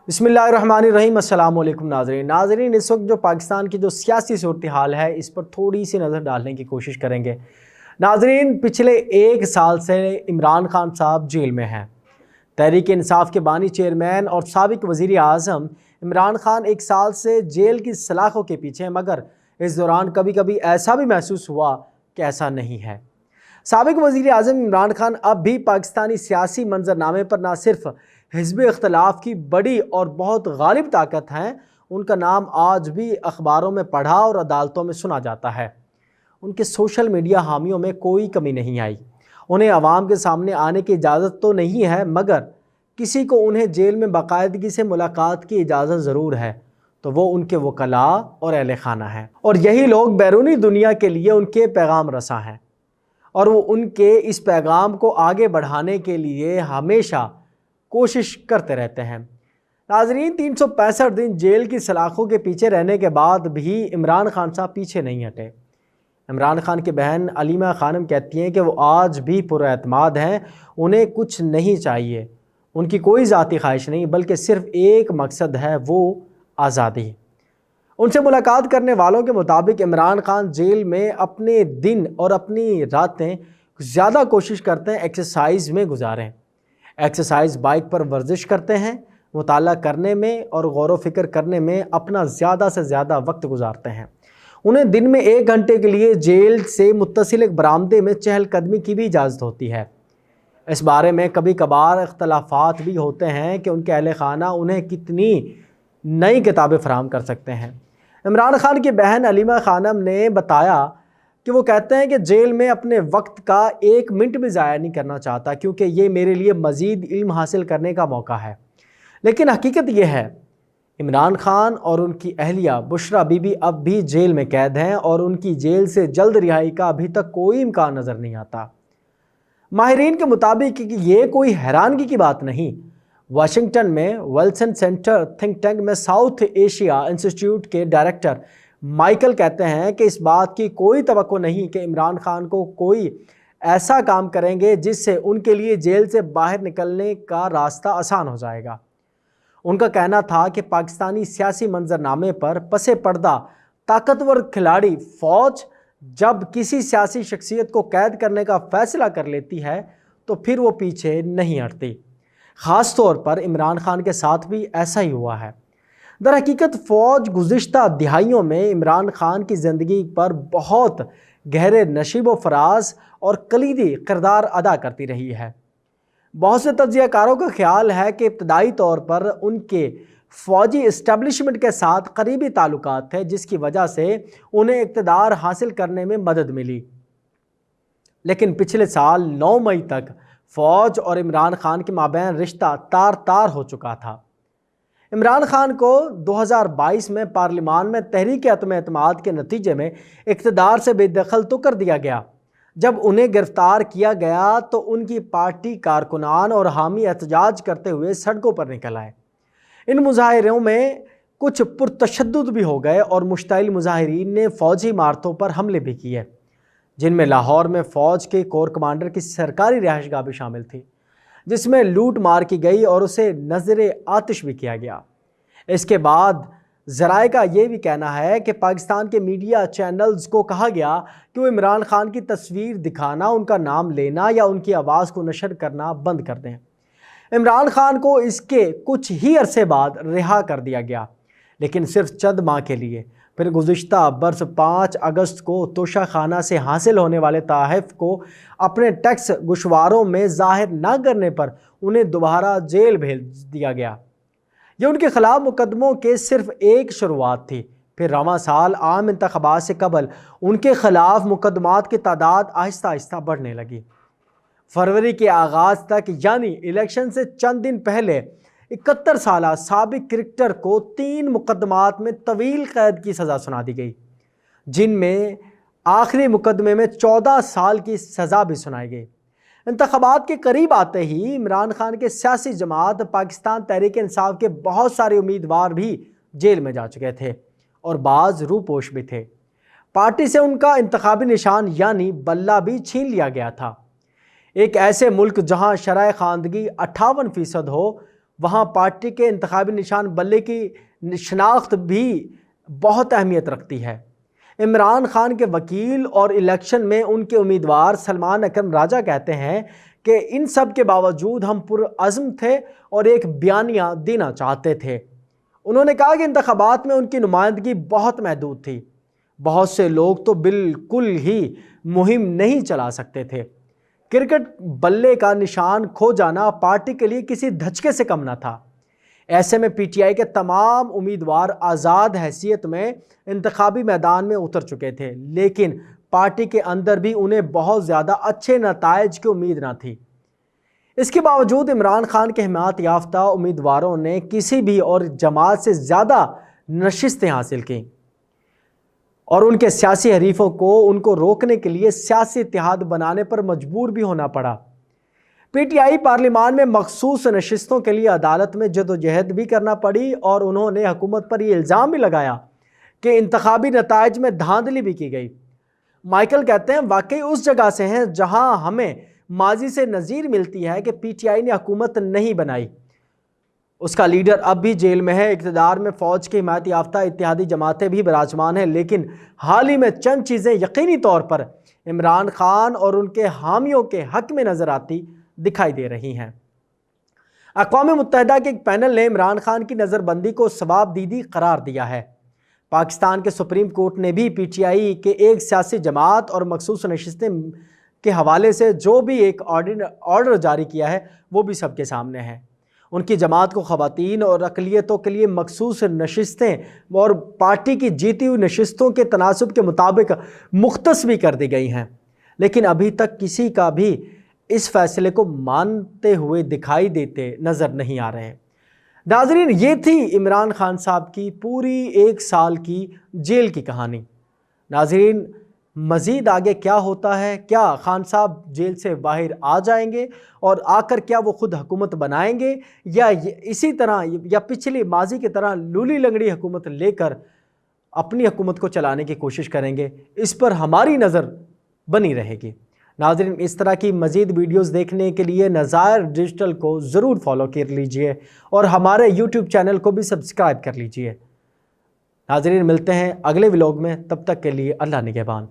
बिस्मिल्लाहिर्रहमानिर्रहीम। अस्सलाम वालेकुम नाज़रीन, इस वक्त जो पाकिस्तान की जो सियासी सूरत-ए-हाल है इस पर थोड़ी सी नज़र डालने की कोशिश करेंगे। नाज़रीन, पिछले एक साल से इमरान खान साहब जेल में हैं। तहरीक इंसाफ के बानी चेयरमैन और साबिक वज़ीर आज़म इमरान खान एक साल से जेल की सलाखों के पीछे हैं, मगर इस दौरान कभी कभी ऐसा भी महसूस हुआ कि ऐसा नहीं है। साबिक वज़ीर आज़म इमरान खान अब भी पाकिस्तानी सियासी मंजरनामे पर ना सिर्फ हिज़्ब इख्तलाफ की बड़ी और बहुत गालिब ताकत हैं, उनका नाम आज भी अखबारों में पढ़ा और अदालतों में सुना जाता है। उनके सोशल मीडिया हामियों में कोई कमी नहीं आई। उन्हें आवाम के सामने आने की इजाज़त तो नहीं है, मगर किसी को उन्हें जेल में बाकायदगी से मुलाकात की इजाज़त ज़रूर है, तो वो उनके वकला और अहले खाना हैं। और यही लोग बैरूनी दुनिया के लिए उनके पैगाम रसा हैं और वो उनके इस पैगाम को आगे बढ़ाने के लिए हमेशा कोशिश करते रहते हैं। नाज़रीन, 365 दिन जेल की सलाखों के पीछे रहने के बाद भी इमरान खान साहब पीछे नहीं हटे। इमरान खान की बहन अलीमा खानम कहती हैं कि वो आज भी पुरएतमाद हैं, उन्हें कुछ नहीं चाहिए, उनकी कोई ज़ाती ख्वाहिश नहीं, बल्कि सिर्फ एक मकसद है, वो आज़ादी। उनसे मुलाकात करने वालों के मुताबिक इमरान खान जेल में अपने दिन और अपनी रातें ज़्यादा कोशिश करते हैं एक्सरसाइज में गुजारें। एक्सरसाइज बाइक पर वर्जिश करते हैं, मुताला करने में और गौर व फिक्र करने में अपना ज़्यादा से ज़्यादा वक्त गुजारते हैं। उन्हें दिन में 1 घंटे के लिए जेल से मुत्तसिल एक बरामदे में चहलकदमी की भी इजाज़त होती है। इस बारे में कभी कभार इख्तलाफात भी होते हैं कि उनके अहले खाना उन्हें कितनी नई किताबें फराहम कर सकते हैं। इमरान खान की बहन अलीमा खानम ने बताया कि वो कहते हैं कि जेल में अपने वक्त का 1 मिनट भी ज़ाया नहीं करना चाहता, क्योंकि ये मेरे लिए मज़ीद इल्म हासिल करने का मौका है। लेकिन हकीकत ये है, इमरान खान और उनकी अहलिया बुशरा बीबी अब भी जेल में कैद हैं और उनकी जेल से जल्द रिहाई का अभी तक कोई इम्कान नज़र नहीं आता। माहिरीन के मुताबिक ये कोई हैरानगी की बात नहीं। वाशिंगटन में विल्सन सेंटर थिंक टैंक में साउथ एशिया इंस्टीट्यूट के डायरेक्टर माइकल कहते हैं कि इस बात की कोई तवक्को नहीं कि इमरान खान को कोई ऐसा काम करेंगे जिससे उनके लिए जेल से बाहर निकलने का रास्ता आसान हो जाएगा। उनका कहना था कि पाकिस्तानी सियासी मंजरनामे पर पसे पर्दा ताकतवर खिलाड़ी फ़ौज जब किसी सियासी शख्सियत को कैद करने का फ़ैसला कर लेती है तो फिर वो पीछे नहीं हटती। ख़ास तौर पर इमरान खान के साथ भी ऐसा ही हुआ है। दरहकीकत फ़ौज गुज़िश्ता दिहाइयों में इमरान खान की ज़िंदगी पर बहुत गहरे नशीब व फराज और कलीदी किरदार अदा करती रही है। बहुत से तज्ज़ियाकारों का ख्याल है कि इब्तदाई तौर पर उनके फ़ौजी इस्टेब्लिशमेंट के साथ करीबी ताल्लुकात थे, जिसकी वजह से उन्हें इक़्तिदार हासिल करने में मदद मिली। लेकिन पिछले साल 9 मई तक फ़ौज और इमरान खान के माबैन रिश्ता तार तार हो चुका था। इमरान खान को 2022 में पार्लिमान में तहरीक अत्म-ए-एतमाद के नतीजे में इक़्तिदार से बेदखल तो कर दिया गया। जब उन्हें गिरफ़्तार किया गया तो उनकी पार्टी कारकुनान और हामी एहतजाज करते हुए सड़कों पर निकल आए। इन मुजाहिरों में कुछ पुरतशद्दुद भी हो गए और मुश्ताइल मुजाहिरीन ने फ़ौजी इमारतों पर हमले भी किए, जिनमें लाहौर में फ़ौज के कोर कमांडर की सरकारी रिहाइशगाह भी शामिल थी, जिसमें लूट मार की गई और उसे नज़रे आतिश भी किया गया। इसके बाद ज़राए का ये भी कहना है कि पाकिस्तान के मीडिया चैनल्स को कहा गया कि वो इमरान खान की तस्वीर दिखाना, उनका नाम लेना या उनकी आवाज़ को नशर करना बंद कर दें। इमरान खान को इसके कुछ ही अरसे बाद रिहा कर दिया गया, लेकिन सिर्फ चंद माह के लिए। फिर गुज़िश्ता बरस 5 अगस्त को तोशा खाना से हासिल होने वाले तोहफ़ को अपने टैक्स गुशवारों में ज़ाहिर न करने पर उन्हें दोबारा जेल भेज दिया गया। ये उनके ख़िलाफ़ मुकदमों के सिर्फ एक शुरुआत थी। फिर रवां साल आम इंतख़ाबात से कबल उनके ख़िलाफ़ मुकदमात की तादाद आहिस्ता आहिस्ता बढ़ने लगी। फरवरी के आगाज़ तक, यानी इलेक्शन से चंद दिन पहले, 71 साला साबिक क्रिकेटर को 3 मुकदमात में तवील कैद की सज़ा सुना दी गई, जिनमें आखिरी मुकदमे में 14 साल की सज़ा भी सुनाई गई। इंतख़ाबात के करीब आते ही इमरान खान के सियासी जमात पाकिस्तान तहरीक इंसाफ के बहुत सारे उम्मीदवार भी जेल में जा चुके थे और बाज़ रूपोश भी थे। पार्टी से उनका इंतखाबी निशान यानी बल्ला भी छीन लिया गया था। एक ऐसे मुल्क जहां शरह खानदगी 58% हो, وہاں پارٹی کے انتخابی نشان بلے کی شناخت بھی بہت اہمیت رکھتی ہے۔ عمران خان کے وکیل اور الیکشن میں ان کے امیدوار سلمان اکرم راجہ کہتے ہیں کہ ان سب کے باوجود ہم پرعزم تھے اور ایک بیانیہ دینا چاہتے تھے۔ انہوں نے کہا کہ انتخابات میں ان کی نمائندگی بہت محدود تھی، بہت سے لوگ تو بالکل ہی مہم نہیں چلا سکتے تھے۔ کرکٹ بلے کا نشان کھو جانا پارٹی کے لیے کسی دھچکے سے کم نہ تھا۔ ایسے میں پی ٹی آئی کے تمام امیدوار آزاد حیثیت میں انتخابی میدان میں اتر چکے تھے، لیکن پارٹی کے اندر بھی انہیں بہت زیادہ اچھے نتائج کی امید نہ تھی۔ اس کے باوجود عمران خان کے حمایت یافتہ امیدواروں نے کسی بھی اور جماعت سے زیادہ نشستیں حاصل کیں اور ان کے سیاسی حریفوں کو ان کو روکنے کے لیے سیاسی اتحاد بنانے پر مجبور بھی ہونا پڑا۔ پی ٹی آئی پارلیمان میں مخصوص نشستوں کے لیے عدالت میں جدوجہد بھی کرنا پڑی اور انہوں نے حکومت پر یہ الزام بھی لگایا کہ انتخابی نتائج میں دھاندلی بھی کی گئی۔ مائیکل کہتے ہیں واقعی اس جگہ سے ہیں جہاں ہمیں ماضی سے نظیر ملتی ہے کہ پی ٹی آئی نے حکومت نہیں بنائی، اس کا لیڈر اب بھی جیل میں ہے، اقتدار میں فوج کی حمایت یافتہ اتحادی جماعتیں بھی براجمان ہیں، لیکن حال ہی میں چند چیزیں یقینی طور پر عمران خان اور ان کے حامیوں کے حق میں نظر آتی دکھائی دے رہی ہیں۔ اقوام متحدہ کے ایک پینل نے عمران خان کی نظر بندی کو ثواب دیدی قرار دیا ہے۔ پاکستان کے سپریم کورٹ نے بھی پی ٹی آئی کے ایک سیاسی جماعت اور مخصوص نشستیں کے حوالے سے جو بھی ایک آرڈر جاری کیا ہے وہ بھی سب کے سامنے ہے۔ ان کی جماعت کو خواتین اور اقلیتوں کے لیے مخصوص نشستیں اور پارٹی کی جیتی ہوئی نشستوں کے تناسب کے مطابق مختص بھی کر دی گئی ہیں، لیکن ابھی تک کسی کا بھی اس فیصلے کو مانتے ہوئے دکھائی دیتے نظر نہیں آ رہے ہیں۔ ناظرین، یہ تھی عمران خان صاحب کی پوری 1 سال کی جیل کی کہانی۔ ناظرین، مزید آگے کیا ہوتا ہے؟ کیا خان صاحب جیل سے باہر آ جائیں گے اور آ کر کیا وہ خود حکومت بنائیں گے یا اسی طرح یا پچھلی ماضی کی طرح لولی لنگڑی حکومت لے کر اپنی حکومت کو چلانے کی کوشش کریں گے؟ اس پر ہماری نظر بنی رہے گی۔ ناظرین، اس طرح کی مزید ویڈیوز دیکھنے کے لیے نظائر ڈیجیٹل کو ضرور فالو کر لیجئے اور ہمارے یوٹیوب چینل کو بھی سبسکرائب کر لیجئے۔ ناظرین، ملتے ہیں اگلے ولاگ میں، تب تک کے لیے اللہ نگہبان۔